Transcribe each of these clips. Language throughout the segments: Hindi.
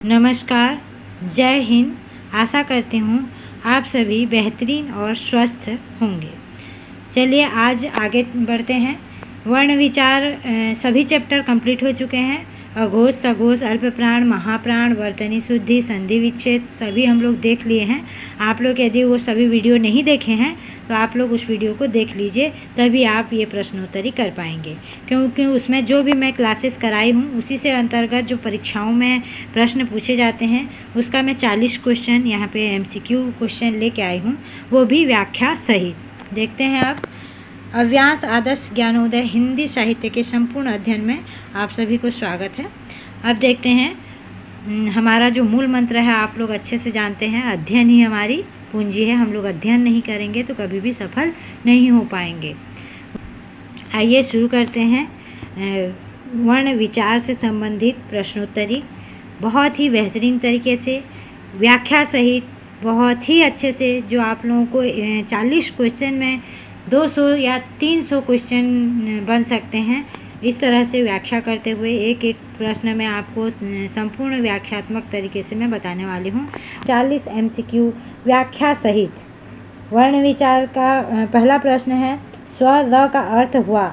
नमस्कार, जय हिंद। आशा करती हूँ आप सभी बेहतरीन और स्वस्थ होंगे। चलिए आज आगे बढ़ते हैं। वर्ण विचार सभी चैप्टर कंप्लीट हो चुके हैं। अघोष, सघोष, अल्पप्राण, महाप्राण, वर्तनी शुद्धि, संधि विच्छेद सभी हम लोग देख लिए हैं। आप लोग यदि वो सभी वीडियो नहीं देखे हैं तो आप लोग उस वीडियो को देख लीजिए, तभी आप ये प्रश्नोत्तरी कर पाएंगे। क्योंकि उसमें जो भी मैं क्लासेस कराई हूँ उसी से अंतर्गत जो परीक्षाओं में प्रश्न पूछे जाते हैं उसका मैं 40 क्वेश्चन यहाँ पे MCQ क्वेश्चन लेके आई हूँ, वो भी व्याख्या सहित। देखते हैं अब। अव्यांश आदर्श ज्ञानोदय हिंदी साहित्य के संपूर्ण अध्ययन में आप सभी को स्वागत है। अब देखते हैं, हमारा जो मूल मंत्र है आप लोग अच्छे से जानते हैं, अध्ययन ही हमारी पूंजी है। हम लोग अध्ययन नहीं करेंगे तो कभी भी सफल नहीं हो पाएंगे। आइए शुरू करते हैं। वर्ण विचार से संबंधित प्रश्नोत्तरी बहुत ही बेहतरीन तरीके से व्याख्या सहित बहुत ही अच्छे से, जो आप लोगों को 40 क्वेश्चन में 200 या 300 क्वेश्चन बन सकते हैं। इस तरह से व्याख्या करते हुए एक एक प्रश्न में आपको संपूर्ण व्याख्यात्मक तरीके से मैं बताने वाली हूँ। 40 MCQ व्याख्या सहित। वर्ण विचार का पहला प्रश्न है, स्वर र का अर्थ हुआ।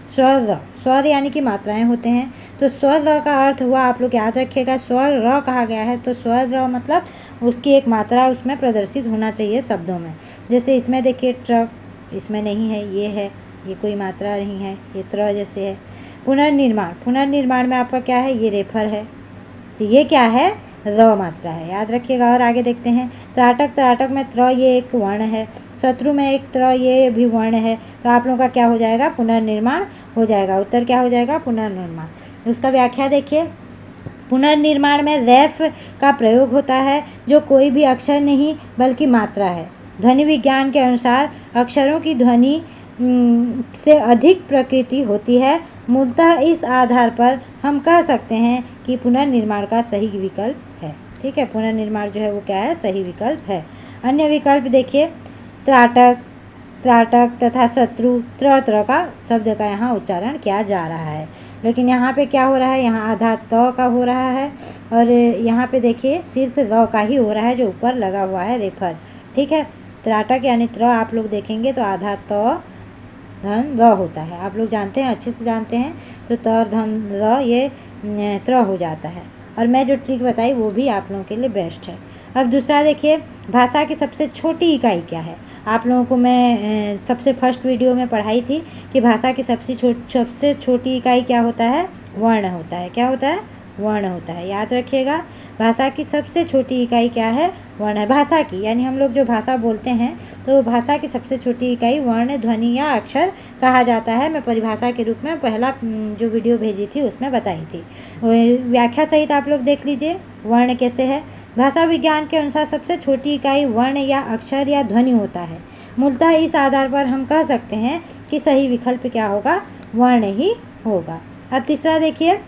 स्वर यानी कि मात्राएं होते हैं, तो स्वर र का अर्थ हुआ। आप लोग याद रखिएगा, स्वर र कहा गया है तो स्वर र मतलब उसकी एक मात्रा उसमें प्रदर्शित होना चाहिए शब्दों में। जैसे इसमें देखिए ट्रक, इसमें नहीं है, ये है, ये कोई मात्रा नहीं है, ये त्र जैसे है। पुनर्निर्माण में आपका क्या है, ये रेफर है, तो ये क्या है, र मात्रा है, याद रखिएगा। और आगे देखते हैं, त्राटक में त्र ये एक वर्ण है, शत्रु में एक त्र ये भी वर्ण है, तो आप लोगों का क्या हो जाएगा, पुनर्निर्माण हो जाएगा। उत्तर क्या हो जाएगा, पुनर्निर्माण। उसका व्याख्या देखिए। पुनर्निर्माण में रैफ का प्रयोग होता है, जो कोई भी अक्षर नहीं बल्कि मात्रा है। ध्वनि विज्ञान के अनुसार अक्षरों की ध्वनि से अधिक प्रकृति होती है। मूलतः इस आधार पर हम कह सकते हैं कि पुनर्निर्माण का सही विकल्प है। ठीक है, पुनर्निर्माण जो है वो क्या है, सही विकल्प है। अन्य विकल्प देखिए, त्राटक तथा शत्रु, त्र का शब्द का यहाँ उच्चारण किया जा रहा है, लेकिन यहाँ पे क्या हो रहा है, यहाँ आधा त का हो रहा है और यहाँ पे देखिए सिर्फ र का ही हो रहा है, जो ऊपर लगा हुआ है रेफर। ठीक है, त्राटक यानी त्र आप लोग देखेंगे तो आधा त धन र होता है, आप लोग जानते हैं, अच्छे से जानते हैं, तो त धन र ये त्र हो जाता है। और मैं जो ट्रिक बताई वो भी आप लोगों के लिए बेस्ट है। अब दूसरा देखिए, भाषा की सबसे छोटी इकाई क्या है। आप लोगों को मैं सबसे फर्स्ट वीडियो में पढ़ाई थी कि भाषा की सबसे छोटी इकाई क्या होता है, वर्ण होता है। क्या होता है, वर्ण होता है, याद रखिएगा। भाषा की सबसे छोटी इकाई क्या है, वर्ण है। भाषा की यानी हम लोग जो भाषा बोलते हैं तो भाषा की सबसे छोटी इकाई वर्ण, ध्वनि या अक्षर कहा जाता है। मैं परिभाषा के रूप में पहला जो वीडियो भेजी थी उसमें बताई थी। व्याख्या सहित आप लोग देख लीजिए वर्ण कैसे है। भाषा विज्ञान के अनुसार सबसे छोटी इकाई वर्ण या अक्षर या ध्वनि होता है। मूलतः इस आधार पर हम कह सकते हैं कि सही विकल्प क्या होगा, वर्ण ही होगा। अब तीसरा देखिए,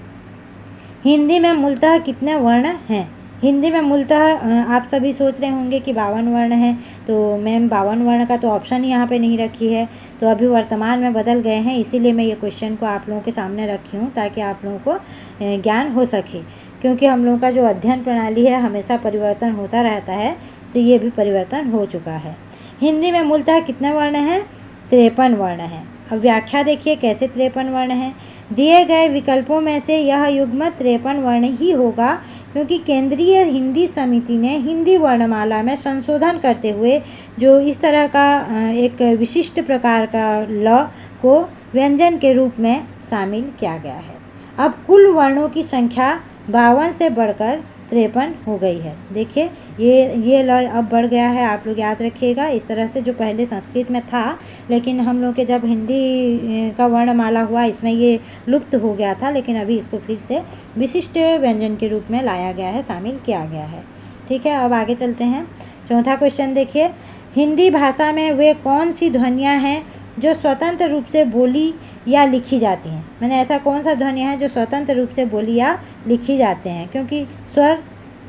हिंदी में मूलतः कितने वर्ण हैं। हिंदी में मूलतः आप सभी सोच रहे होंगे कि 52 वर्ण हैं, तो मैम 52 वर्ण का तो ऑप्शन ही यहाँ पे नहीं रखी है, तो अभी वर्तमान में बदल गए हैं, इसीलिए मैं ये क्वेश्चन को आप लोगों के सामने रखी हूँ ताकि आप लोगों को ज्ञान हो सके। क्योंकि हम लोगों का जो अध्ययन प्रणाली है हमेशा परिवर्तन होता रहता है, तो ये भी परिवर्तन हो चुका है। हिंदी में मूलतः कितने वर्ण हैं, 53 वर्ण हैं। अब व्याख्या देखिए कैसे 53 वर्ण हैं। दिए गए विकल्पों में से यह युग्म 53 वर्ण ही होगा, क्योंकि केंद्रीय हिंदी समिति ने हिंदी वर्णमाला में संशोधन करते हुए जो इस तरह का एक विशिष्ट प्रकार का ल को व्यंजन के रूप में शामिल किया गया है। अब कुल वर्णों की संख्या 52 से बढ़कर 53 हो गई है। देखिए ये ल अब बढ़ गया है, आप लोग याद रखिएगा। इस तरह से जो पहले संस्कृत में था, लेकिन हम लोग के जब हिंदी का वर्णमाला हुआ इसमें ये लुप्त हो गया था, लेकिन अभी इसको फिर से विशिष्ट व्यंजन के रूप में लाया गया है, शामिल किया गया है। ठीक है, अब आगे चलते हैं। चौथा क्वेश्चन देखिए, हिंदी भाषा में वे कौन सी ध्वनियाँ हैं जो स्वतंत्र रूप से बोली या लिखी जाती हैं। मैंने ऐसा कौन सा ध्वनि है जो स्वतंत्र रूप से बोली या लिखी जाते हैं, क्योंकि स्वर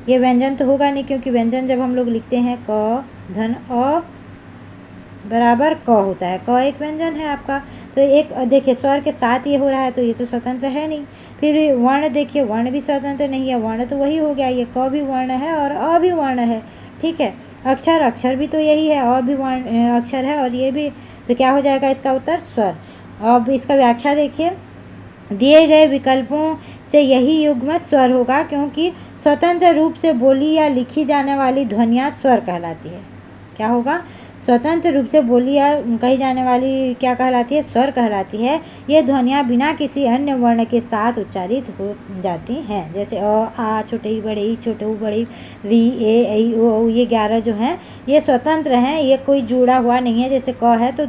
ये व्यंजन तो होगा नहीं, क्योंकि व्यंजन जब हम लोग लिखते हैं क धन अ बराबर क होता है। क एक व्यंजन है आपका, तो एक देखिए स्वर के साथ ये हो रहा है तो ये तो स्वतंत्र है नहीं। फिर वर्ण देखिए, वर्ण भी स्वतंत्र नहीं है, वर्ण तो वही हो गया, ये क भी वर्ण है और अ भी वर्ण है, ठीक है। अक्षर, अक्षर भी तो यही है, अ भी वर्ण अक्षर है और ये भी, तो क्या हो जाएगा इसका उत्तर स्वर। अब इसका व्याख्या देखिए, दिए गए विकल्पों से यही युग्म स्वर होगा क्योंकि स्वतंत्र रूप से बोली या लिखी जाने वाली ध्वनियाँ स्वर कहलाती है। क्या होगा? स्वतंत्र रूप से बोली या कही जाने वाली क्या कहलाती है? स्वर कहलाती है। ये ध्वनियाँ बिना किसी अन्य वर्ण के साथ उच्चारित हो जाती हैं, जैसे अ, आ, छोटे ई बड़े ई, छोटे ऊ बड़े ई, री, ए, ऐ, ओ, औ, ये 11 जो हैं ये स्वतंत्र हैं, ये कोई जुड़ा हुआ नहीं है। जैसे क है तो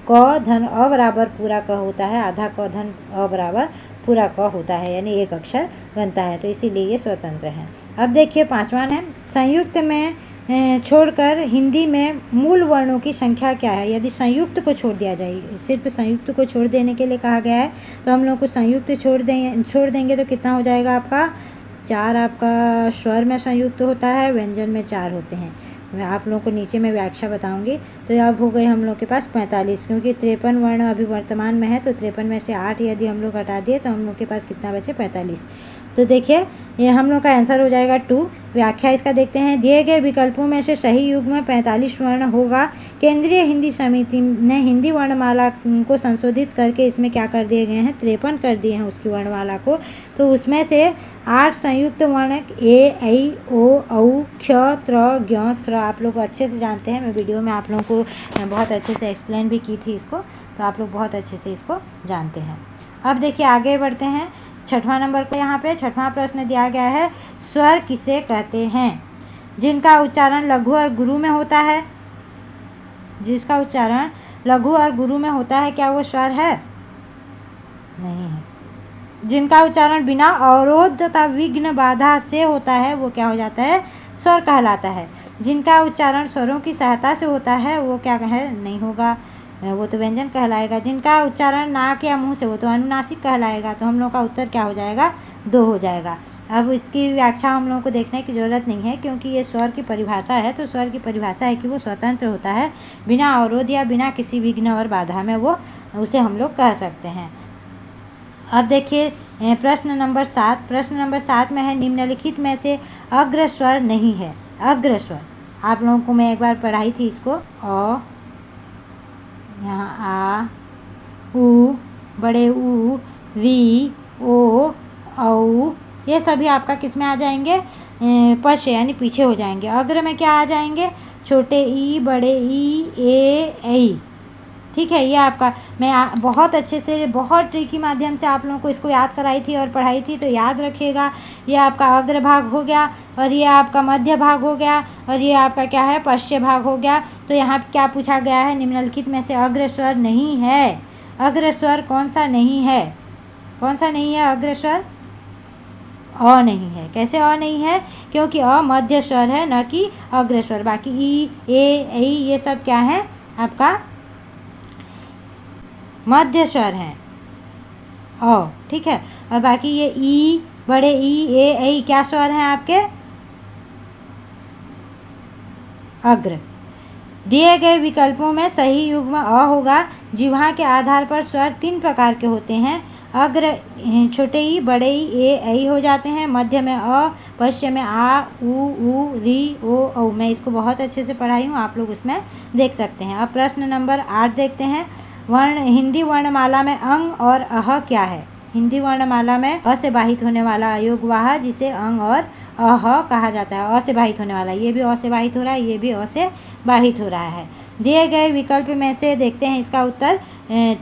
क धन अ बराबर पूरा क होता है, आधा क धन अ बराबर पूरा क होता है, यानी एक अक्षर बनता है, तो इसीलिए ये स्वतंत्र है। अब देखिए 5वां है, संयुक्त में छोड़कर हिंदी में मूल वर्णों की संख्या क्या है? यदि संयुक्त को छोड़ दिया जाए, सिर्फ संयुक्त को छोड़ देने के लिए कहा गया है, तो हम लोग को संयुक्त छोड़ देंगे तो कितना हो जाएगा आपका? 4 आपका स्वर में संयुक्त होता है, व्यंजन में 4 होते हैं। मैं आप लोगों को नीचे में व्याख्या बताऊंगी। तो अब हो गए हम लोग के पास 45, क्योंकि 53 वर्ण अभी वर्तमान में है, तो 53 में से 8 यदि हम लोग हटा दिए तो हम लोग के पास कितना बचे? 45। तो देखिए ये हम लोग का आंसर हो जाएगा 2। व्याख्या इसका देखते हैं, दिए गए विकल्पों में से सही युग्म 45 वर्ण होगा। केंद्रीय हिंदी समिति ने हिंदी वर्णमाला को संशोधित करके इसमें क्या कर दिए गए हैं? 53 कर दिए हैं उसकी वर्णमाला को। तो उसमें से 8 संयुक्त वर्ण ए, ऐ, ओ, औ, क्ष, त्र, ज्ञ, स्र आप लोग अच्छे से जानते हैं। मैं वीडियो में आप लोगों को बहुत अच्छे से एक्सप्लेन भी की थी इसको, तो आप लोग बहुत अच्छे से इसको जानते हैं। अब देखिए आगे बढ़ते हैं 6वां नंबर पर। यहाँ पे 6वां प्रश्न दिया गया है, स्वर किसे कहते हैं? जिनका उच्चारण लघु और गुरु में होता है। जिसका उच्चारण लघु और गुरु में होता है, क्या वो स्वर है? नहीं है। जिनका उच्चारण बिना अवरोध तथा विघ्न बाधा से होता है वो क्या हो जाता है? स्वर कहलाता है। जिनका उच्चारण स्वरों की सहायता से होता है वो क्या है? नहीं होगा, वो तो व्यंजन कहलाएगा। जिनका उच्चारण नाक या मुंह से वो तो अनुनासिक कहलाएगा। तो हम लोग का उत्तर क्या हो जाएगा? 2 हो जाएगा। अब इसकी व्याख्या हम लोगों को देखने की ज़रूरत नहीं है, क्योंकि ये स्वर की परिभाषा है। तो स्वर की परिभाषा है कि वो स्वतंत्र होता है, बिना अवरोध या बिना किसी विघ्न और बाधा में वो उसे हम लोग कह सकते हैं। अब देखिए प्रश्न नंबर 7। प्रश्न नंबर 7 में है, निम्नलिखित में से अग्र स्वर नहीं है। अग्र स्वर आप लोगों को मैं एक बार पढ़ाई थी इसको। अ, यहाँ आ, उ, बड़े ऊ, री, ओ, औ, ये सभी आपका किस में आ जाएंगे? पश यानी पीछे हो जाएंगे। अग्र में क्या आ जाएंगे? छोटे ई, बड़े ई, ए, ऐ, ठीक है। ये आपका मैं बहुत अच्छे से बहुत ट्रिक के माध्यम से आप लोगों को इसको याद कराई थी और पढ़ाई थी, तो याद रखिएगा। ये आपका अग्र भाग हो गया और ये आपका मध्य भाग हो गया और ये आपका क्या है? पश्चिम भाग हो गया। तो यहाँ क्या पूछा गया है? निम्नलिखित में से अग्र स्वर नहीं है। अग्र स्वर कौन सा नहीं है? कौन सा नहीं है अग्र स्वर? अ नहीं है। कैसे अ नहीं है? क्योंकि अ मध्य स्वर है, न कि अग्र स्वर। बाकी ई, ए, ऐ ये सब क्या है? आपका मध्य स्वर हैं, अ, ठीक है। और बाकी ये ई, बड़े ई, ए, ऐ क्या स्वर हैं आपके? अग्र। दिए गए विकल्पों में सही युग्म अ होगा। जिह्वा के आधार पर स्वर 3 प्रकार के होते हैं। अग्र छोटे ई, बड़े ई, ए, ऐ हो जाते हैं। मध्य में अ, पश्चिम में आ, उ, री, ओ, औ। मैं इसको बहुत अच्छे से पढ़ाई हूँ, आप लोग उसमें देख सकते हैं। अब प्रश्न नंबर 8 देखते हैं। हिंदी वर्णमाला में अंग और अह क्या है? हिंदी वर्णमाला में अ से बाहित होने वाला अयोगवाह जिसे अंग और अह कहा जाता है। अ से बाहित होने वाला, ये भी अ से बाहित हो रहा है, ये भी अ से बाहित हो रहा है। दिए गए विकल्प में से देखते हैं इसका उत्तर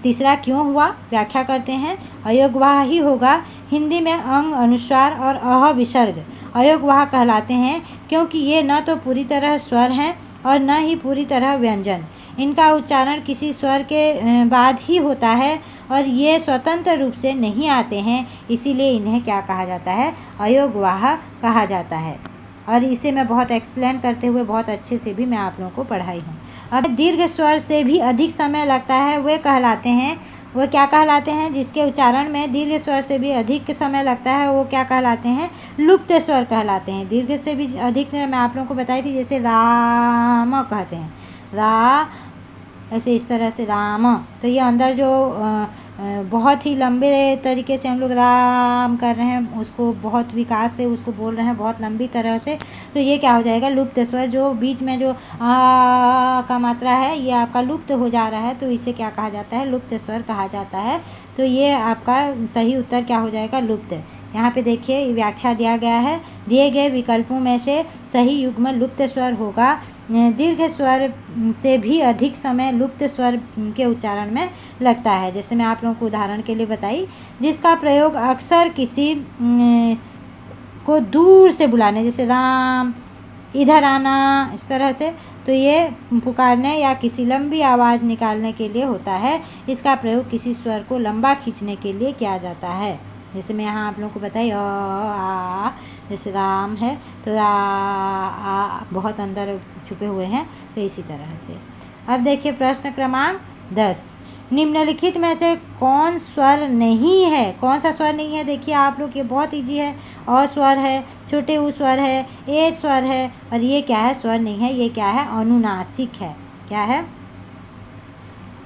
तीसरा क्यों हुआ? व्याख्या करते हैं। अयोगवाह ही होगा। हिंदी में अंग अनुस्वार और अह विसर्ग अयोगवाह कहलाते हैं, क्योंकि ये न तो पूरी तरह स्वर हैं और न ही पूरी तरह व्यंजन। इनका उच्चारण किसी स्वर के बाद ही होता है और ये स्वतंत्र रूप से नहीं आते हैं, इसीलिए इन्हें क्या कहा जाता है? अयोगवाह कहा जाता है। और इसे मैं बहुत एक्सप्लेन करते हुए बहुत अच्छे से भी मैं आप लोगों को पढ़ाई हूँ। अब दीर्घ स्वर से भी अधिक समय लगता है वे कहलाते हैं, वो क्या कहलाते हैं? जिसके उच्चारण में दीर्घ स्वर से भी अधिक समय लगता है वो क्या कहलाते हैं? लुप्त स्वर कहलाते हैं। दीर्घ से भी अधिक मैं आप लोगों को बताई थी, जैसे राम कहते हैं, रा, ऐसे इस तरह से राम, तो ये अंदर जो बहुत ही लंबे तरीके से हम लोग राम कर रहे हैं, उसको बहुत विकास से उसको बोल रहे हैं बहुत लंबी तरह से, तो ये क्या हो जाएगा लुप्त स्वर। जो बीच में जो आ का मात्रा है ये आपका लुप्त हो जा रहा है, तो इसे क्या कहा जाता है, लुप्त स्वर कहा जाता है। तो ये आपका सही उत्तर क्या हो जाएगा, लुप्त। यहाँ पे देखिए व्याख्या दिया गया है, दिए गए विकल्पों में से सही युग्म लुप्त स्वर होगा। दीर्घ स्वर से भी अधिक समय लुप्त स्वर के उच्चारण में लगता है। जैसे मैं आप लोगों को उदाहरण के लिए बताई, जिसका प्रयोग अक्सर किसी को दूर से बुलाने, जैसे राम, इधर आना, इस तरह से, तो ये पुकारने या किसी लंबी आवाज़ निकालने के लिए होता है। इसका प्रयोग किसी स्वर को लंबा खींचने के लिए किया जाता है। जैसे मैं यहाँ आप लोगों को बताई आ, जैसे राम है तो रा आ बहुत अंदर छुपे हुए हैं, तो इसी तरह से। अब देखिए प्रश्न क्रमांक 10, निम्नलिखित में से कौन स्वर नहीं है, कौन सा स्वर नहीं है। देखिए आप लोग, ये बहुत इजी है। अ स्वर है, छोटे उ स्वर है, ए स्वर है, और ये क्या है, स्वर नहीं है, ये क्या है, अनुनासिक है। क्या है,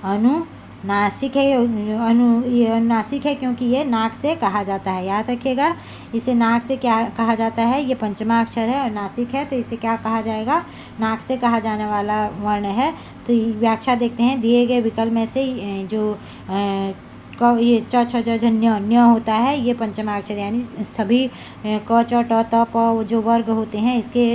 अनुनासिक है। ये अनुनासिक है क्योंकि ये नाक से कहा जाता है, याद रखिएगा। इसे नाक से क्या कहा जाता है, ये पंचमा अक्षर है और नासिक है, तो इसे क्या कहा जाएगा, नाक से कहा जाने वाला वर्ण है। तो व्याख्या देखते हैं, दिए गए विकल्प में से जो ये च छ ज झ न्य होता है, ये पंचमा अक्षर, यानी सभी क च ट त प जो वर्ग होते हैं, इसके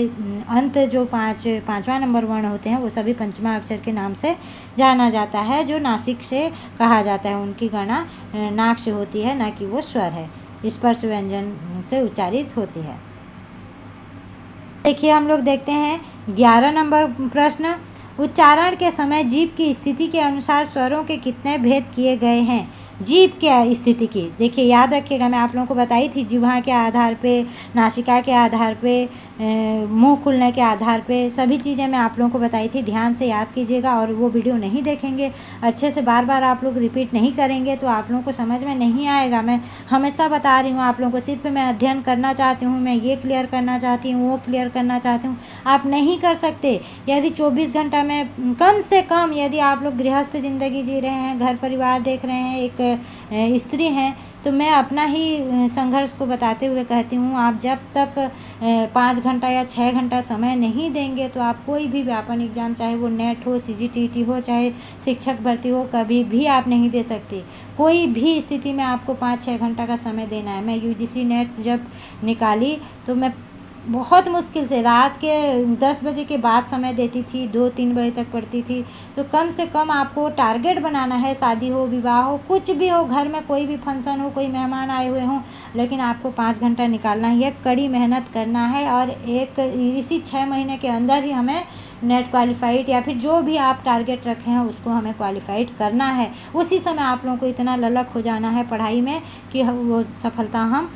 अंत जो पाँचवा नंबर वर्ण होते हैं वो सभी पंचमा अक्षर के नाम से जाना जाता है, जो नासिक से कहा जाता है। उनकी गणना नाक से होती है, ना कि वो स्वर है, स्पर्श व्यंजन से उच्चारित होती है। देखिए हम लोग देखते हैं 11 नंबर प्रश्न, उच्चारण के समय जीभ की स्थिति के अनुसार स्वरों के कितने भेद किए गए हैं। जीभ की स्थिति की देखिए, याद रखिएगा, मैं आप लोगों को बताई थी, जिह्वा के आधार पे, नासिका के आधार पे, मुंह खुलने के आधार पे, सभी चीज़ें मैं आप लोगों को बताई थी। ध्यान से याद कीजिएगा, और वो वीडियो नहीं देखेंगे अच्छे से, बार बार आप लोग रिपीट नहीं करेंगे तो आप लोगों को समझ में नहीं आएगा। मैं हमेशा बता रही हूँ आप लोगों को, सिर्फ मैं अध्ययन करना चाहती हूँ, मैं ये क्लियर करना चाहती हूँ, वो क्लियर करना चाहती हूँ। आप नहीं कर सकते। यदि 24 घंटा में कम से कम, यदि आप लोग गृहस्थ ज़िंदगी जी रहे हैं, घर परिवार देख रहे हैं, एक स्त्री हैं, तो मैं अपना ही संघर्ष को बताते हुए कहती हूँ, आप जब तक 5 घंटा या 6 घंटा समय नहीं देंगे तो आप कोई भी व्यापन एग्ज़ाम, चाहे वो नेट हो, CGTT हो, चाहे शिक्षक भर्ती हो, कभी भी आप नहीं दे सकते। कोई भी स्थिति में आपको 5-6 घंटा का समय देना है। मैं UGC नेट जब निकाली तो मैं बहुत मुश्किल से रात के 10 बजे के बाद समय देती थी, 2-3 बजे तक पढ़ती थी। तो कम से कम आपको टारगेट बनाना है, शादी हो, विवाह हो, कुछ भी हो, घर में कोई भी फंक्शन हो, कोई मेहमान आए हुए हों, लेकिन आपको 5 घंटा निकालना ही है, कड़ी मेहनत करना है, और इसी 6 महीने के अंदर ही हमें नेट क्वालिफाइड या फिर जो भी आप टारगेट रखे हैं उसको हमें क्वालिफाइड करना है। उसी समय आप लोगों को इतना ललक हो जाना है पढ़ाई में कि वो सफलता हम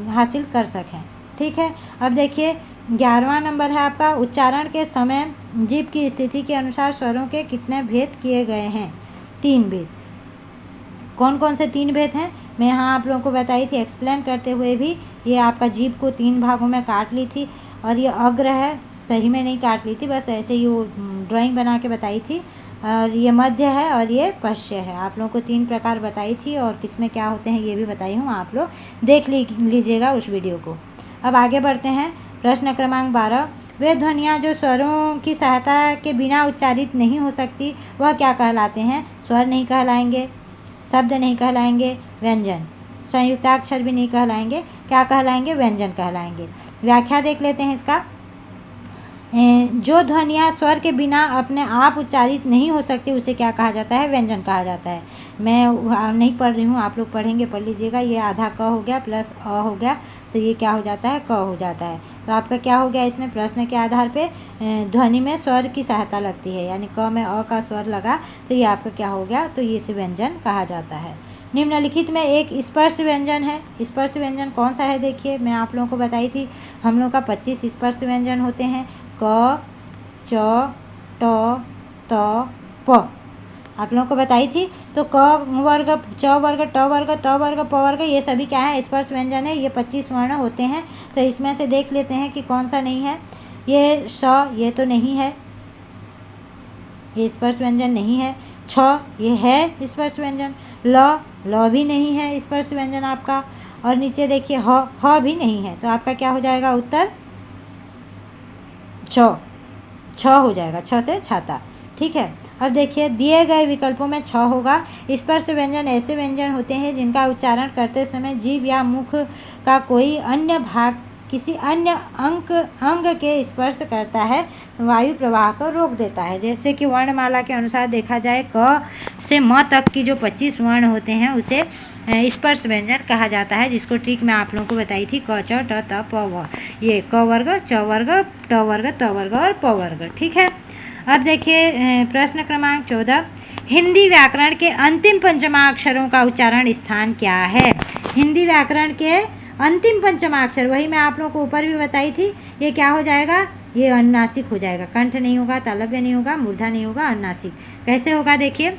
हासिल कर सकें। ठीक है। अब देखिए 11वां नंबर है आपका, उच्चारण के समय जीभ की स्थिति के अनुसार स्वरों के कितने भेद किए गए हैं। 3 भेद। कौन कौन से 3 भेद हैं, मैं यहाँ आप लोगों को बताई थी एक्सप्लेन करते हुए भी। ये आपका जीभ को 3 भागों में काट ली थी, और ये अग्र है, सही में नहीं काट ली थी, बस ऐसे ही वो ड्राइंग बना के बताई थी। और ये मध्य है और ये पश्य है। आप लोगों को 3 प्रकार बताई थी, और किसमें क्या होते हैं ये भी बताई हूँ, आप लोग देख लीजिएगा उस वीडियो को। अब आगे बढ़ते हैं, प्रश्न क्रमांक 12, वे ध्वनियाँ जो स्वरों की सहायता के बिना उच्चारित नहीं हो सकती वह क्या कहलाते हैं। स्वर नहीं कहलाएंगे, शब्द नहीं कहलाएंगे, व्यंजन, संयुक्ताक्षर भी नहीं कहलाएंगे, क्या कहलाएंगे, व्यंजन कहलाएंगे। व्याख्या देख लेते हैं इसका। जो ध्वनियाँ स्वर के बिना अपने आप उच्चारित नहीं हो सकती उसे क्या कहा जाता है, व्यंजन कहा जाता है। मैं नहीं पढ़ रही हूँ, आप लोग पढ़ेंगे, पढ़ लीजिएगा। ये आधा क हो गया प्लस अ हो गया, तो ये क्या हो जाता है, क हो जाता है। तो आपका क्या हो गया, इसमें प्रश्न के आधार पे ध्वनि में स्वर की सहायता लगती है, यानी क में अ का स्वर लगा तो ये आपका क्या हो गया, तो ये इसे व्यंजन कहा जाता है। निम्नलिखित में एक स्पर्श व्यंजन है। स्पर्श व्यंजन कौन सा है, देखिए मैं आप लोगों को बताई थी, हम लोग का 25 स्पर्श व्यंजन होते हैं। क, च, ट, त, प आप लोगों को बताई थी। तो क वर्ग, च वर्ग, ट वर्ग, त वर्ग, प वर्ग, ये सभी क्या है, स्पर्श व्यंजन है। ये 25 वर्ण होते हैं। तो इसमें से देख लेते हैं कि कौन सा नहीं है। ये स, ये तो नहीं है, ये स्पर्श व्यंजन नहीं है। छ ये है स्पर्श व्यंजन। ल भी नहीं है स्पर्श व्यंजन आपका। और नीचे देखिए ह भी नहीं है। तो आपका क्या हो जाएगा उत्तर? छ हो जाएगा, छ से छाता। ठीक है। अब देखिए दिए गए विकल्पों में छ होगा। स्पर्श व्यंजन ऐसे व्यंजन होते हैं जिनका उच्चारण करते समय जीभ या मुख का कोई अन्य भाग किसी अन्य अंग के स्पर्श करता है, वायु प्रवाह को रोक देता है। जैसे कि वर्णमाला के अनुसार देखा जाए, क से म तक की जो 25 वर्ण होते हैं उसे स्पर्श व्यंजन कहा जाता है, जिसको ट्रिक मैं आप लोगों को बताई थी, क च ट त प व। ये क वर्ग, च वर्ग, ट वर्ग, त वर्ग और प वर्ग। ठीक है। अब देखिए प्रश्न क्रमांक 14, हिंदी व्याकरण के अंतिम पंचमाक्षरों का उच्चारण स्थान क्या है? हिंदी व्याकरण के अंतिम पंचमाक्षर, वही मैं आप लोगों को ऊपर भी बताई थी, ये क्या हो जाएगा? ये अनुनासिक हो जाएगा। कंठ नहीं होगा, तालव्य नहीं होगा, मूर्धा नहीं होगा, अनुनासिक। कैसे होगा देखिए,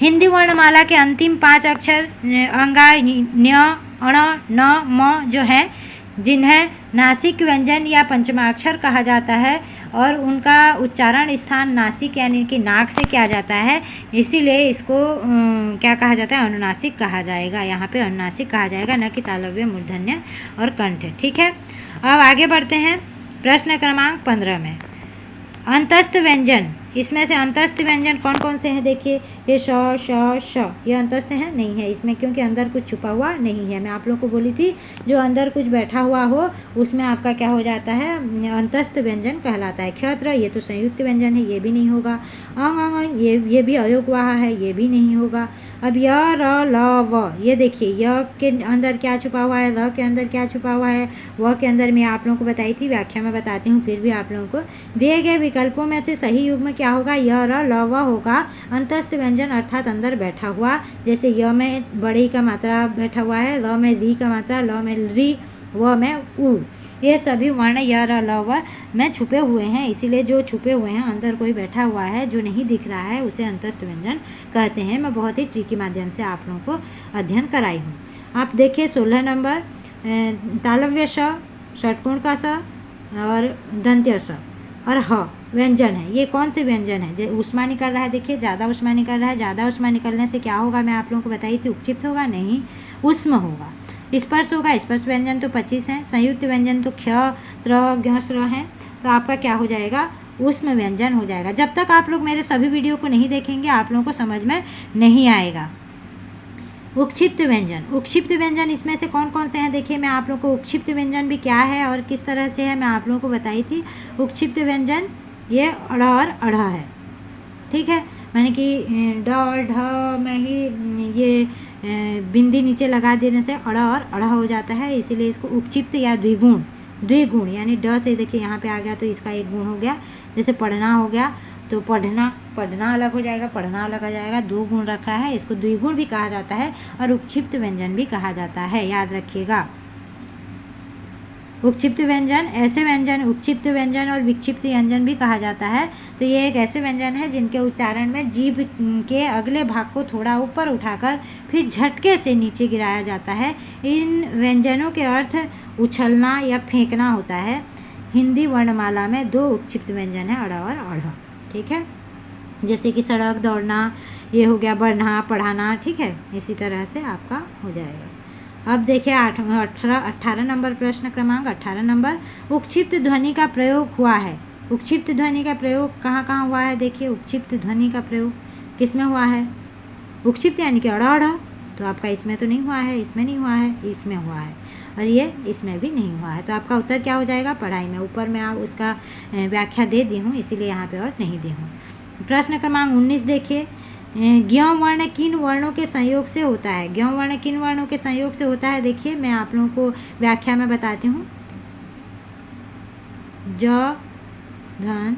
हिंदी वर्णमाला के अंतिम 5 अक्षर अंगा, न्य, अण, न, म जो है, जिन्हें नासिक व्यंजन या पंचमाक्षर कहा जाता है और उनका उच्चारण स्थान नासिक यानी कि नाक से किया जाता है, इसीलिए इसको क्या कहा जाता है? अनुनासिक कहा जाएगा। यहाँ पे अनुनासिक कहा जाएगा, न कि तालव्य, मूर्धन्य और कंठ। ठीक है। अब आगे बढ़ते हैं प्रश्न क्रमांक 15 में। अंतस्थ व्यंजन, इसमें से अंतस्थ व्यंजन कौन कौन से हैं? देखिए, ये श, श, श, ये अंतस्थ है? नहीं है इसमें, क्योंकि अंदर कुछ छुपा हुआ नहीं है। मैं आप लोगों को बोली थी, जो अंदर कुछ बैठा हुआ हो उसमें आपका क्या हो जाता है? अंतस्थ व्यंजन कहलाता है। क्षत्र, ये तो संयुक्त व्यंजन है, ये भी नहीं होगा। अंग, अंग, ये भी अयोगवाह है, ये भी नहीं होगा। अब य, र, ल, व, ये देखिए, य के अंदर क्या छुपा हुआ है, ल के अंदर क्या छुपा हुआ है, व के अंदर मैं आप लोगों को बताई थी, व्याख्या में बताती हूँ फिर भी आप लोगों को। दिए गए विकल्पों में से सही युग्म क्या होगा? य, र, ल, व होगा। अंतस्थ व्यंजन अर्थात अंदर बैठा हुआ, जैसे य में बड़ी का मात्रा बैठा हुआ है, ल में री का मात्रा, ल में री, व में उ, ये सभी वर्ण य, र, ल, व में छुपे हुए हैं। इसीलिए जो छुपे हुए हैं, अंदर कोई बैठा हुआ है जो नहीं दिख रहा है, उसे अंतस्थ व्यंजन कहते हैं। मैं बहुत ही ट्रिक के माध्यम से आप लोगों को अध्ययन कराई हूँ। आप देखिए 16 नंबर, तालव्य श, षट्कोण का स और दंत्य स और ह व्यंजन है। ये कौन से व्यंजन है? जो ऊष्मा निकल रहा है, देखिए ज़्यादा ऊष्मा निकल रहा है। ज़्यादा ऊष्मा निकलने से क्या होगा? मैं आप लोगों को बताई थी, उपक्षिप्त होगा? नहीं, ऊष्म होगा। स्पर्श होगा, स्पर्श व्यंजन तो 25 हैं। संयुक्त व्यंजन तो क्ष, त्र, ज्ञ, स्र हैं। तो आपका क्या हो जाएगा? ऊष्म व्यंजन हो जाएगा। जब तक आप लोग मेरे सभी वीडियो को नहीं देखेंगे, आप लोगों को समझ में नहीं आएगा। उक्षिप्त व्यंजन, उक्षिप्त व्यंजन इसमें से कौन कौन से हैं? देखिए, मैं आप लोगों को उक्षिप्त व्यंजन भी क्या है और किस तरह से है, मैं आप लोगों को बताई थी। उक्षिप्त व्यंजन ये अड़ और अढ़ है। ठीक है, मैंने कि ड और ढ में ही ये बिंदी नीचे लगा देने से अड़ और अढ़ हो जाता है, इसीलिए इसको उक्षिप्त या द्विगुण यानी ड से देखिए यहाँ पे आ गया तो इसका एक गुण हो गया। जैसे पढ़ना हो गया तो पढ़ना अलग हो जाएगा, पढ़ना अलग हो जाएगा, 2 गुण रखा है, इसको द्विगुण भी कहा जाता है और उक्षिप्त व्यंजन भी कहा जाता है, याद रखिएगा। उक्षिप्त व्यंजन, ऐसे व्यंजन उक्षिप्त व्यंजन और विक्षिप्त व्यंजन भी कहा जाता है। तो ये एक ऐसे व्यंजन है जिनके उच्चारण में जीभ के अगले भाग को थोड़ा ऊपर उठाकर फिर झटके से नीचे गिराया जाता है। इन व्यंजनों के अर्थ उछलना या फेंकना होता है। हिंदी वर्णमाला में 2 उक्षिप्त व्यंजन है, अड़ और अढ़। ठीक है, जैसे कि सड़क, दौड़ना, ये हो गया बढ़ना, पढ़ाना। ठीक है, इसी तरह से आपका हो जाएगा। अब देखिए 18 नंबर प्रश्न क्रमांक 18 नंबर, उक्षिप्त ध्वनि का प्रयोग हुआ है। उक्षिप्त ध्वनि का प्रयोग कहाँ कहाँ हुआ है? देखिए, उक्षिप्त ध्वनि का प्रयोग किस में हुआ है? उक्षिप्त यानी कि अड़ा अड़ा, तो आपका इसमें तो नहीं हुआ है, इसमें नहीं हुआ है, इसमें हुआ है और ये इसमें भी नहीं हुआ है। तो आपका उत्तर क्या हो जाएगा? पढ़ाई में। ऊपर में आप उसका व्याख्या दे दी हूँ, इसीलिए यहाँ पे और नहीं दी हूँ। प्रश्न क्रमांक 19 देखिए, ज्ञ वर्ण किन वर्णों के संयोग से होता है? ज्ञ वर्ण किन वर्णों के संयोग से होता है? देखिए, मैं आप लोगों को व्याख्या में बताती हूँ। ज, धन,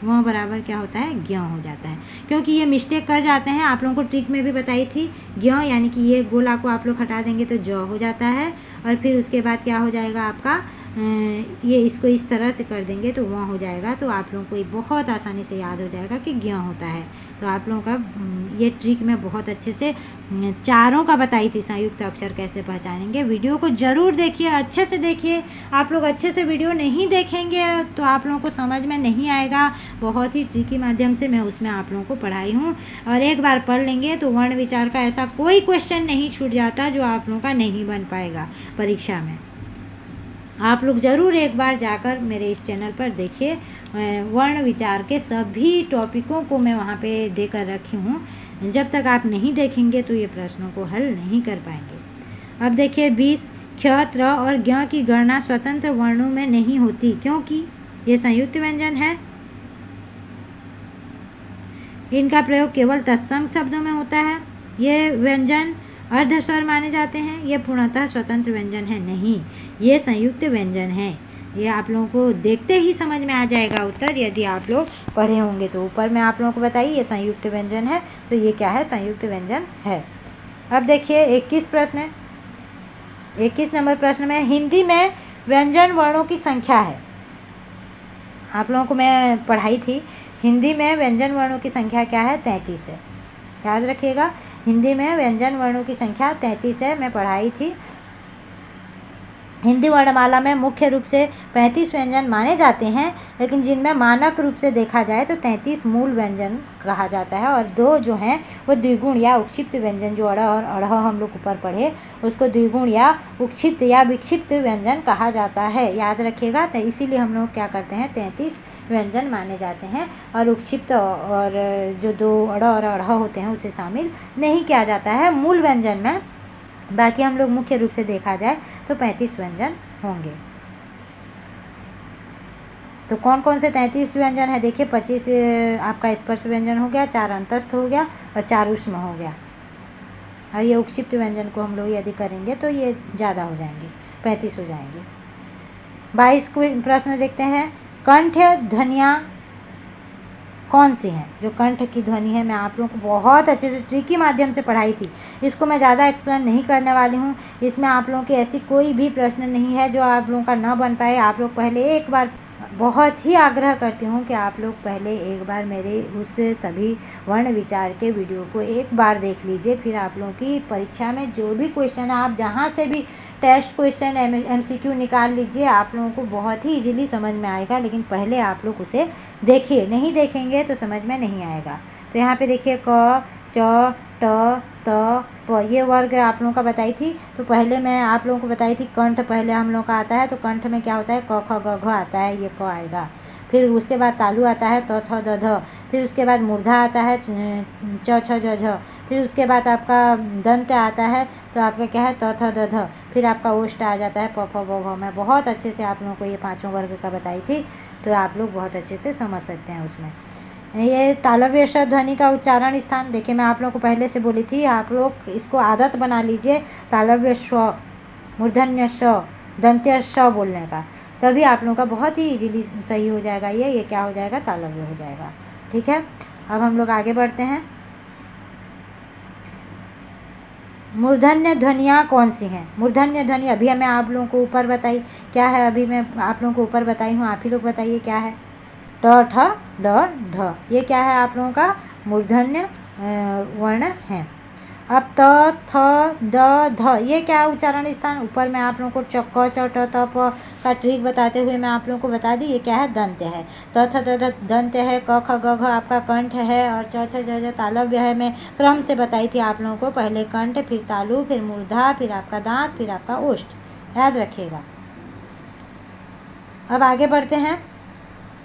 वह बराबर क्या होता है? ज्ञ हो जाता है, क्योंकि ये मिस्टेक कर जाते हैं। आप लोगों को ट्रिक में भी बताई थी, ज्ञ यानी कि ये गोला को आप लोग हटा देंगे तो ज हो जाता है और फिर उसके बाद क्या हो जाएगा आपका ये इसको इस तरह से कर देंगे तो वहाँ हो जाएगा, तो आप लोगों को ये बहुत आसानी से याद हो जाएगा कि ज्ञ होता है। तो आप लोगों का ये ट्रिक मैं बहुत अच्छे से चारों का बताई थी, संयुक्त अक्षर कैसे पहचानेंगे। वीडियो को ज़रूर देखिए, अच्छे से देखिए। आप लोग अच्छे से वीडियो नहीं देखेंगे तो आप लोगों को समझ में नहीं आएगा। बहुत ही ट्रिकी माध्यम से मैं उसमें आप लोगों को पढ़ाई हूँ, और एक बार पढ़ लेंगे तो वर्ण विचार का ऐसा कोई क्वेश्चन नहीं छूट जाता जो आप लोगों का नहीं बन पाएगा परीक्षा में। आप लोग ज़रूर एक बार जाकर मेरे इस चैनल पर देखिए, वर्ण विचार के सभी टॉपिकों को मैं वहाँ पे देकर रखी हूँ। जब तक आप नहीं देखेंगे तो ये प्रश्नों को हल नहीं कर पाएंगे। अब देखिए 20, क्ष, त्र और ज्ञ की गणना स्वतंत्र वर्णों में नहीं होती, क्योंकि ये संयुक्त व्यंजन है। इनका प्रयोग केवल तत्सम शब्दों में होता है। ये व्यंजन अर्धस्वर माने जाते हैं। ये पूर्णतः स्वतंत्र व्यंजन है नहीं, ये संयुक्त व्यंजन है। ये आप लोगों को देखते ही समझ में आ जाएगा उत्तर, यदि आप लोग पढ़े होंगे तो। ऊपर में आप लोगों को बताइए ये संयुक्त व्यंजन है, तो ये क्या है, संयुक्त व्यंजन है। अब देखिए 21 प्रश्न है। 21 नंबर प्रश्न में हिंदी में व्यंजन वर्णों की संख्या है। आप लोगों को मैं पढ़ाई थी, हिंदी में व्यंजन वर्णों की संख्या क्या है, 33 है। याद रखिएगा, हिंदी में व्यंजन वर्णों की संख्या 33 है, मैं पढ़ाई थी। हिंदी वर्णमाला में मुख्य रूप से 35 व्यंजन माने जाते हैं, लेकिन जिनमें मानक रूप से देखा जाए तो 33 मूल व्यंजन कहा जाता है, और 2 जो हैं वो द्विगुण या उक्षिप्त व्यंजन, जो अड़ और अढ़ हम लोग ऊपर पढ़े, उसको द्विगुण या उक्षिप्त या विक्षिप्त व्यंजन कहा जाता है। याद रखिएगा, तो इसीलिए हम लोग क्या करते हैं, 33 व्यंजन माने जाते हैं, और उक्षिप्त और जो 2 अड़ और अढ़ होते हैं उसे शामिल नहीं किया जाता है मूल व्यंजन में। बाकी हम लोग मुख्य रूप से देखा जाए तो 35 व्यंजन होंगे। तो कौन कौन से 33 व्यंजन है, देखिए 25 आपका स्पर्श व्यंजन हो गया, 4 अंतस्थ हो गया और 4 ऊष्म हो गया। और ये उक्षिप्त व्यंजन को हम लोग यदि करेंगे तो ये ज़्यादा हो जाएंगे, 35 हो जाएंगे। 22 प्रश्न देखते हैं। कंठ ध्वनियाँ कौन सी हैं? जो कंठ की ध्वनि है, मैं आप लोगों को बहुत अच्छे से ट्रिकी माध्यम से पढ़ाई थी, इसको मैं ज़्यादा एक्सप्लेन नहीं करने वाली हूँ। इसमें आप लोगों की ऐसी कोई भी प्रश्न नहीं है जो आप लोगों का ना बन पाए। आप लोग पहले एक बार, बहुत ही आग्रह करती हूँ कि आप लोग पहले एक बार मेरे उस सभी वर्ण विचार के वीडियो को एक बार देख लीजिए, फिर आप लोगों की परीक्षा में जो भी क्वेश्चन है, आप जहाँ से भी टेस्ट क्वेश्चन MCQ निकाल लीजिए, आप लोगों को बहुत ही इजीली समझ में आएगा। लेकिन पहले आप लोग उसे देखिए, नहीं देखेंगे तो समझ में नहीं आएगा। तो यहाँ पे देखिए क, च, ट, त, प, ये वर्ग आप लोगों का बताई थी। तो पहले मैं आप लोगों को बताई थी कंठ पहले हम लोग का आता है, तो कंठ में क्या होता है, क, ख, ग, घ आता है, ये क आएगा। फिर उसके बाद तालु आता है, त, थ, द, ध। फिर उसके बाद मूर्धा आता है, च, छ, ज, झ। फिर उसके बाद आपका दंत आता है, तो आपका क्या है, त, थ, द, ध। फिर आपका ओष्ठ आ जाता है, प, फ, ब, भ। मैं बहुत अच्छे से आप लोगों को ये 5 वर्ग का बताई थी, तो आप लोग बहुत अच्छे से समझ सकते हैं उसमें। ये तालव्य श ध्वनि का उच्चारण स्थान, देखिए मैं आप लोगों को पहले से बोली थी, आप लोग इसको आदत बना लीजिए, तालव्य स्व, मूर्धन्य श, दंत्य श बोलने का, तभी आप लोगों का बहुत ही इजीली सही हो जाएगा। ये क्या हो जाएगा, तालव्य हो जाएगा। ठीक है, अब हम लोग आगे बढ़ते हैं। मूर्धन्य ध्वनियाँ कौन सी हैं? मूर्धन्य ध्वनि अभी मैं आप लोगों को ऊपर बताई, क्या है, अभी मैं आप लोगों को ऊपर बताई हूँ, आप ही लोग बताइए क्या है। ट, ठ, ड, ढ, ये क्या है आप लोगों का, मूर्धन्य वर्ण है। अब त, थ, द, ध, ये क्या उच्चारण स्थान, ऊपर मैं आप लोगों को च, क, च, ट, त, प का ट्रिक बताते हुए मैं आप लोगों को बता दी, ये क्या है, दंत्य है। त, थ, द, ध दंत्य है, क, ख, ग, घ आपका कंठ है, और च, छ, ज, झ तालव्य है। मैं क्रम से बताई थी आप लोगों को, पहले कंठ, फिर तालु, फिर मूर्धा, फिर आपका दांत, फिर आपका ओष्ठ, याद रखिएगा। अब आगे बढ़ते हैं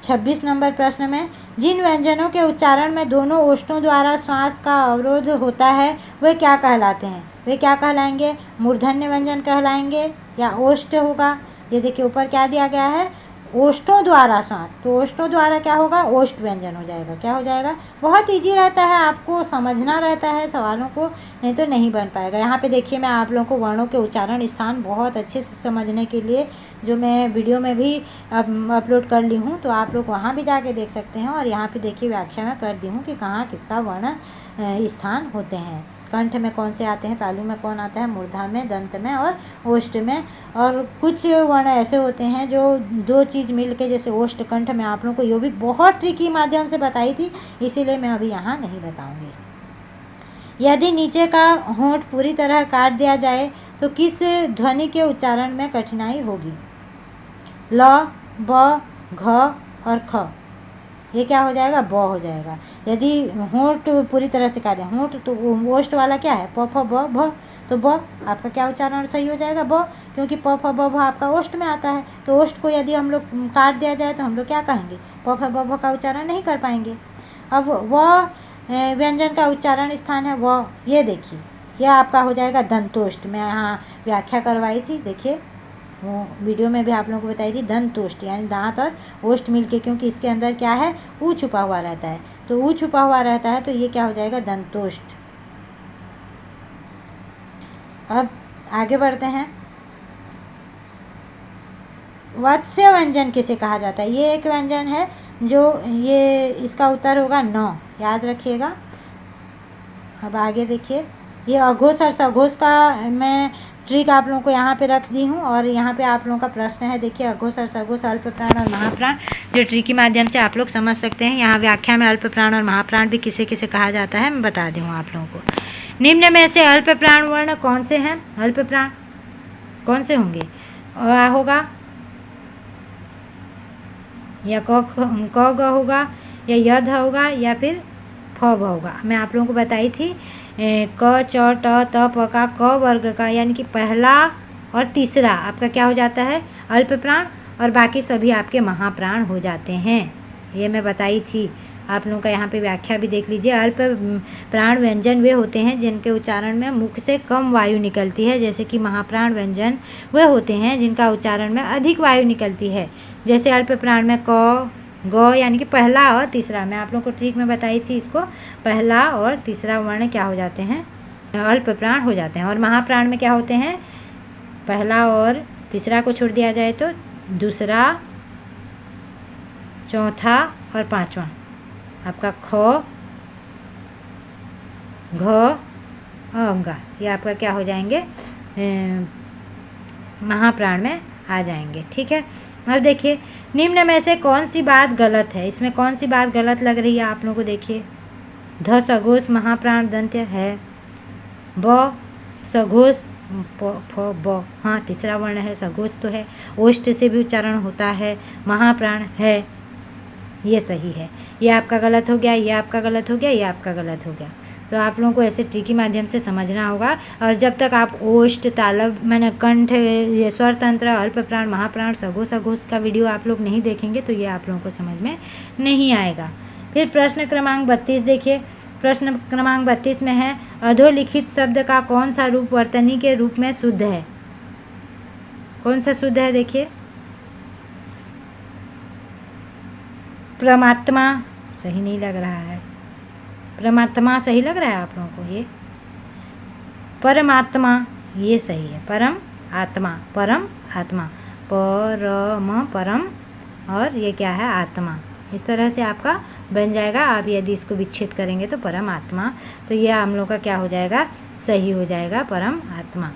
26 नंबर प्रश्न में। जिन व्यंजनों के उच्चारण में दोनों ओष्ठों द्वारा श्वास का अवरोध होता है वे क्या कहलाते हैं? वे क्या कहलाएंगे? मूर्धन्य व्यंजन कहलाएंगे या ओष्ठ होगा? ये देखिए ऊपर क्या दिया गया है, ओष्ठों द्वारा श्वास, तो ओष्ठों द्वारा क्या होगा, ओष्ठ व्यंजन हो जाएगा। क्या हो जाएगा? बहुत इजी रहता है, आपको समझना रहता है सवालों को, नहीं तो नहीं बन पाएगा। यहाँ पे देखिए मैं आप लोगों को वर्णों के उच्चारण स्थान बहुत अच्छे से समझने के लिए जो मैं वीडियो में भी अपलोड कर ली हूँ, तो आप लोग वहाँ भी जाके देख सकते हैं। और यहाँ पे देखिए व्याख्या में कर दी हूँ कि कहाँ किसका वर्ण स्थान होते हैं। कंठ में कौन से आते हैं, तालु में कौन आता है, मूर्धा में, दंत में और ओष्ठ में। और कुछ वर्ण ऐसे होते हैं जो दो चीज़ मिल के, जैसे ओष्ठ कंठ में आप लोगों को ये भी बहुत ट्रिकी माध्यम से बताई थी, इसीलिए मैं अभी यहाँ नहीं बताऊँगी। यदि नीचे का होंठ पूरी तरह काट दिया जाए तो किस ध्वनि के उच्चारण में कठिनाई होगी? ल, ब, घ और ख। ये क्या हो जाएगा? ब हो जाएगा। यदि होंठ पूरी तरह से काट दें, होंठ तो ओष्ठ वाला क्या है? प, फ, ब, भ, तो ब आपका क्या उच्चारण सही हो जाएगा? ब, क्योंकि प, फ, ब, भ आपका ओष्ठ में आता है। तो ओष्ठ को यदि हम लोग काट दिया जाए तो हम लोग क्या कहेंगे? प, फ, ब, भ का उच्चारण नहीं कर पाएंगे। अब व व्यंजन का उच्चारण स्थान है व, ये देखिए, यह आपका हो जाएगा दंतोष्ठ। मैं यहाँ व्याख्या करवाई थी, देखिए वो वीडियो में भी आप लोगों को बताई थी, दंतोष्ठ यानी दांत और ओष्ठ मिलके, क्योंकि इसके अंदर क्या है? ऊ छुपा हुआ रहता है, तो ऊ छुपा हुआ रहता है, तो ये क्या हो जाएगा? दंतोष्ठ। अब आगे बढ़ते हैं। वत्स्य व्यंजन किसे कहा जाता है? ये एक व्यंजन है जो, ये इसका उत्तर होगा न, याद रखिएगा। अब आगे देखिए, ये अघोष और सघोष का मैं ट्रिक आप लोगों को यहाँ पे रख दी हूँ, और यहाँ पे आप लोगों का प्रश्न है, देखिए अघोष और सघोष, अल्प प्राण और महाप्राण, जो ट्रिक के माध्यम से आप लोग समझ सकते हैं। यहाँ व्याख्या में अल्प प्राण और महाप्राण भी किसे किसे कहा जाता है मैं बता दी हूँ आप लोगों को। निम्न में से अल्प प्राण वर्ण कौन से हैं? अल्प प्राण कौन से होंगे? अ होगा, या क ग होगा, या यध होगा, या फिर फ भ होगा। मैं आप लोगों को बताई थी क, च, ट, त, प का क वर्ग का, यानी कि पहला और तीसरा आपका क्या हो जाता है? अल्प प्राण, और बाकी सभी आपके महाप्राण हो जाते हैं। ये मैं बताई थी आप लोगों का। यहाँ पे व्याख्या भी देख लीजिए। अल्प प्राण व्यंजन वे होते हैं जिनके उच्चारण में मुख से कम वायु निकलती है, जैसे कि महाप्राण व्यंजन वे होते हैं जिनका उच्चारण में अधिक वायु निकलती है। जैसे अल्प प्राण में क, ग यानी कि पहला और तीसरा, मैं आप लोगों को ट्रिक में बताई थी, इसको पहला और तीसरा वर्ण क्या हो जाते हैं? अल्प प्राण हो जाते हैं। और महाप्राण में क्या होते हैं? पहला और तीसरा को छोड़ दिया जाए तो दूसरा, चौथा और पांचवा आपका ख, घ, ग, ये आपका क्या हो जाएंगे? महाप्राण में आ जाएंगे। ठीक है। अब देखिए, निम्न में से कौन सी बात गलत है? इसमें कौन सी बात गलत लग रही है आप लोगों को? देखिए, ध सघोष महाप्राण दंत्य है, ब सघोष प, फ, ब, हाँ तीसरा वर्ण है, सघोष तो है, ओष्ठ से भी उच्चारण होता है, महाप्राण है, ये सही है। ये आपका गलत हो गया, ये आपका गलत हो गया, ये आपका गलत हो गया। तो आप लोगों को ऐसे ट्रिक के माध्यम से समझना होगा। और जब तक आप ओष्ठ, तालव, मैंने कंठ, ये स्वर तंत्र, अल्प प्राण, महाप्राण, सघोष सघोष का वीडियो आप लोग नहीं देखेंगे तो ये आप लोगों को समझ में नहीं आएगा। फिर प्रश्न क्रमांक 32 देखिए। प्रश्न क्रमांक 32 में है, अधोलिखित शब्द का कौन सा रूप वर्तनी के रूप में शुद्ध है? कौन सा शुद्ध है? देखिए, परमात्मा सही नहीं लग रहा है। परमात्मा सही लग रहा है आप लोगों को? ये परमात्मा ये सही है। परम आत्मा, परम आत्मा, परम परम, और ये क्या है? आत्मा। इस तरह से आपका बन जाएगा। आप यदि इसको विच्छेद करेंगे तो परम आत्मा, तो ये हम लोग का क्या हो जाएगा? सही हो जाएगा, परम आत्मा।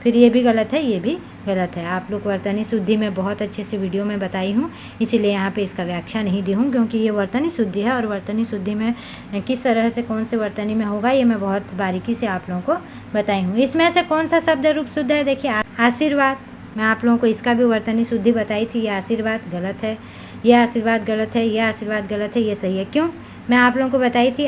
फिर ये भी गलत है, ये भी गलत है। आप लोग वर्तनी शुद्धि में बहुत अच्छे से वीडियो में बताई हूँ, इसीलिए यहाँ पे इसका व्याख्या नहीं दी हूँ, क्योंकि ये वर्तनी शुद्धि है और वर्तनी शुद्धि में किस तरह से कौन से वर्तनी में होगा ये मैं बहुत बारीकी से आप लोगों को बताई हूँ। इसमें से कौन सा शब्द रूप शुद्ध है? देखिए, आशीर्वाद। मैं आप लोगों को इसका भी वर्तनी शुद्धि बताई थी। ये आशीर्वाद गलत है, ये आशीर्वाद गलत है, ये आशीर्वाद गलत है, ये सही है। क्यों? मैं आप लोगों को बताई थी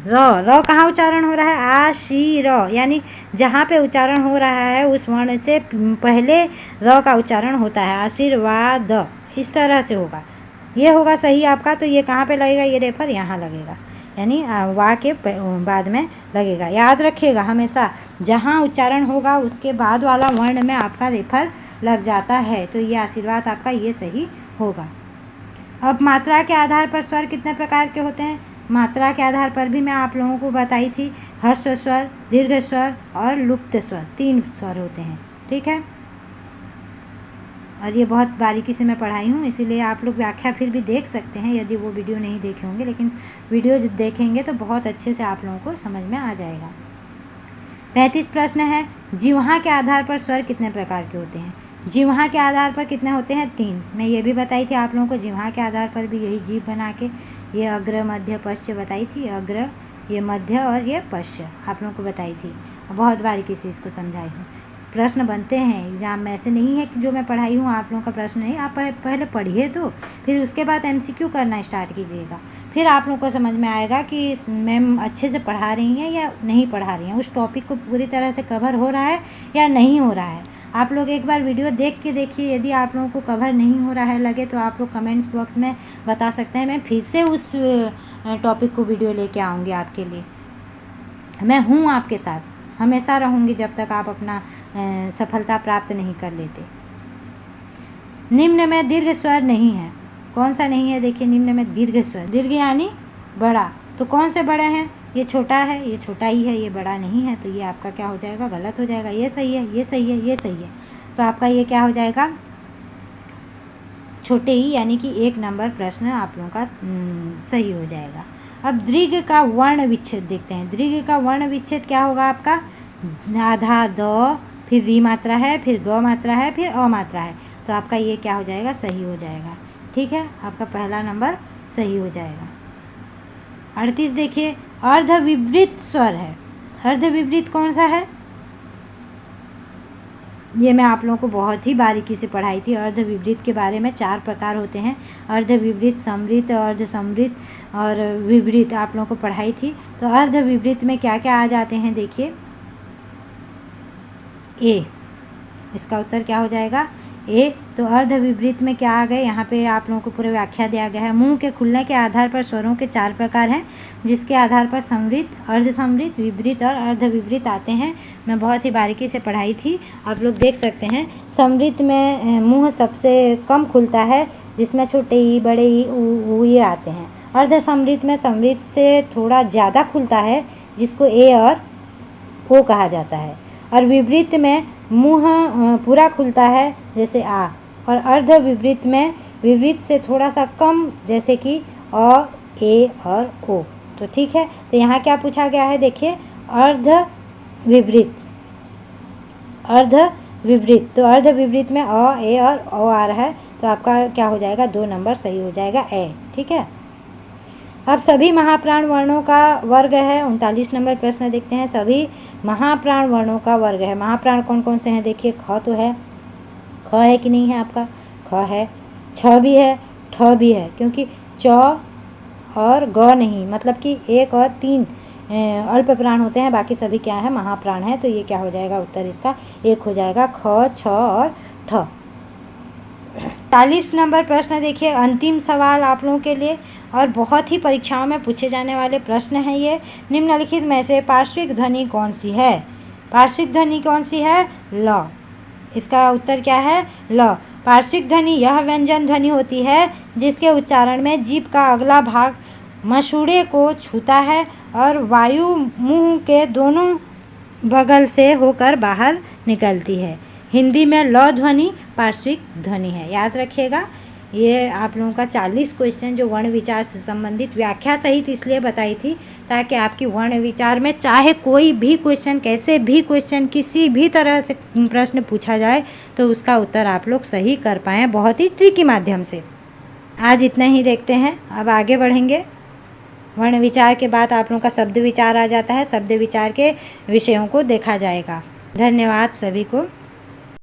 र कहाँ उच्चारण हो रहा है? आ शी र, यानी जहाँ पे उच्चारण हो रहा है उस वर्ण से पहले र का उच्चारण होता है। आशीर्वाद इस तरह से होगा, ये होगा सही आपका। तो ये कहाँ पे लगेगा? ये रेफर यहाँ लगेगा, यानी वा के बाद में लगेगा। याद रखिएगा, हमेशा जहाँ उच्चारण होगा उसके बाद वाला वर्ण में आपका रेफर लग जाता है। तो ये आशीर्वाद आपका ये सही होगा। अब मात्रा के आधार पर स्वर कितने प्रकार के होते हैं? मात्रा के आधार पर भी मैं आप लोगों को बताई थी। ह्रस्व स्वर, दीर्घ स्वर और लुप्त स्वर, 3 स्वर होते हैं। ठीक है। और ये बहुत बारीकी से मैं पढ़ाई हूँ, इसीलिए आप लोग व्याख्या फिर भी देख सकते हैं यदि वो वीडियो नहीं देखे होंगे, लेकिन वीडियो जब देखेंगे तो बहुत अच्छे से आप लोगों को समझ में आ जाएगा। 35 प्रश्न है, जिह्वा के आधार पर स्वर कितने प्रकार के होते हैं? जिह्वा के आधार पर कितने होते हैं? 3। मैं ये भी बताई थी आप लोगों को, जिह्वा के आधार पर भी यही जीभ बना के ये अग्र मध्य पश्च बताई थी, अग्र ये मध्य और ये पश्च आप लोगों को बताई थी, बहुत बारीकी से इसको समझाई हूँ। प्रश्न बनते हैं एग्जाम में, ऐसे नहीं है कि जो मैं पढ़ाई हूँ आप लोगों का प्रश्न नहीं, आप पहले पढ़िए तो फिर उसके बाद MCQ करना स्टार्ट कीजिएगा, फिर आप लोगों को समझ में आएगा कि मैम अच्छे से पढ़ा रही हैं या नहीं पढ़ा रही हैं, उस टॉपिक को पूरी तरह से कवर हो रहा है या नहीं हो रहा है। आप लोग एक बार वीडियो देख के देखिए, यदि आप लोगों को कवर नहीं हो रहा है लगे तो आप लोग कमेंट्स बॉक्स में बता सकते हैं, मैं फिर से उस टॉपिक को वीडियो लेके आऊँगी आपके लिए। मैं हूँ आपके साथ, हमेशा रहूँगी जब तक आप अपना सफलता प्राप्त नहीं कर लेते। निम्न में दीर्घ स्वर नहीं है, कौन सा नहीं है? देखिए निम्न में दीर्घ स्वर, दीर्घ यानी बड़ा, तो कौन से बड़े हैं? ये छोटा है, ये छोटा ही है, ये बड़ा नहीं है, तो ये आपका क्या हो जाएगा? गलत हो जाएगा। ये सही है, ये सही है, ये सही है, तो आपका ये क्या हो जाएगा? छोटे ही, यानी कि 1 नंबर प्रश्न आप लोगों का सही हो जाएगा। अब दीर्घ का वर्ण विच्छेद देखते हैं। दीर्घ का वर्ण विच्छेद क्या होगा आपका? आधा द, फिर री मात्रा है, फिर ग मात्रा है, फिर अ मात्रा है, तो आपका ये क्या हो जाएगा? सही हो जाएगा। ठीक है, आपका पहला नंबर सही हो जाएगा। 38 देखिए, अर्ध विवृत स्वर है। अर्ध विवृत कौन सा है? ये मैं आप लोगों को बहुत ही बारीकी से पढ़ाई थी। अर्ध विवृत के बारे में 4 प्रकार होते हैं, अर्ध विवृत, समृत, अर्ध समृत और विवृत आप लोगों को पढ़ाई थी। तो अर्ध विवृत में क्या क्या आ जाते हैं देखिए, ए, इसका उत्तर क्या हो जाएगा? ए। तो अर्ध विवृत में क्या आ गए? यहाँ पे आप लोगों को पूरा व्याख्या दिया गया है। मुंह के खुलने के आधार पर स्वरों के 4 प्रकार हैं, जिसके आधार पर समृत, अर्ध समृत, विवृत और अर्ध विवृत आते हैं। मैं बहुत ही बारीकी से पढ़ाई थी, आप लोग देख सकते हैं। समृत में मुंह सबसे कम खुलता है, जिसमें छोटे ई, बड़े ई, ऊ ये आते हैं। अर्ध समृत में समृत से थोड़ा ज़्यादा खुलता है, जिसको ए और ओ कहा जाता है। और विवृत में मुंह पूरा खुलता है, जैसे आ। और अर्ध विवृत में विवृत से थोड़ा सा कम, जैसे कि अ, ए और ओ। तो ठीक है, तो यहाँ क्या पूछा गया है देखिए, अर्ध विवृत, अर्ध विवृत। तो अर्ध विवृत में अ, ए और ओ आ रहा है, तो आपका क्या हो जाएगा? 2 नंबर सही हो जाएगा, ए। ठीक है, अब सभी महाप्राण वर्णों का वर्ग है। 39 नंबर प्रश्न देखते हैं, सभी महाप्राण वर्णों का वर्ग है। महाप्राण कौन कौन से हैं देखिए, ख तो है, ख है कि नहीं है आपका? ख है, छ भी है, ठ भी है, क्योंकि च और ग नहीं, मतलब कि 1 और 3 अल्प प्राण होते हैं, बाकी सभी क्या है? महाप्राण है। तो ये क्या हो जाएगा? उत्तर इसका 1 हो जाएगा, ख, छ और ठ। 40 नंबर प्रश्न देखिए, अंतिम सवाल आप लोगों के लिए, और बहुत ही परीक्षाओं में पूछे जाने वाले प्रश्न हैं ये। निम्नलिखित में से पार्श्विक ध्वनि कौन सी है? पार्श्विक ध्वनि कौन सी है? ल। इसका उत्तर क्या है? ल। पार्श्विक ध्वनि यह व्यंजन ध्वनि होती है जिसके उच्चारण में जीभ का अगला भाग मसूड़े को छूता है और वायु मुंह के दोनों बगल से होकर बाहर निकलती है। हिंदी में ल ध्वनि पार्श्विक ध्वनि है, याद रखिएगा। ये आप लोगों का 40 क्वेश्चन जो वर्ण विचार से संबंधित व्याख्या सहित इसलिए बताई थी ताकि आपकी वर्ण विचार में चाहे कोई भी क्वेश्चन, कैसे भी क्वेश्चन, किसी भी तरह से प्रश्न पूछा जाए तो उसका उत्तर आप लोग सही कर पाएँ, बहुत ही ट्रिकी माध्यम से। आज इतना ही देखते हैं, अब आगे बढ़ेंगे। वर्ण विचार के बाद आप लोगों का शब्द विचार आ जाता है, शब्द विचार के विषयों को देखा जाएगा। धन्यवाद सभी को।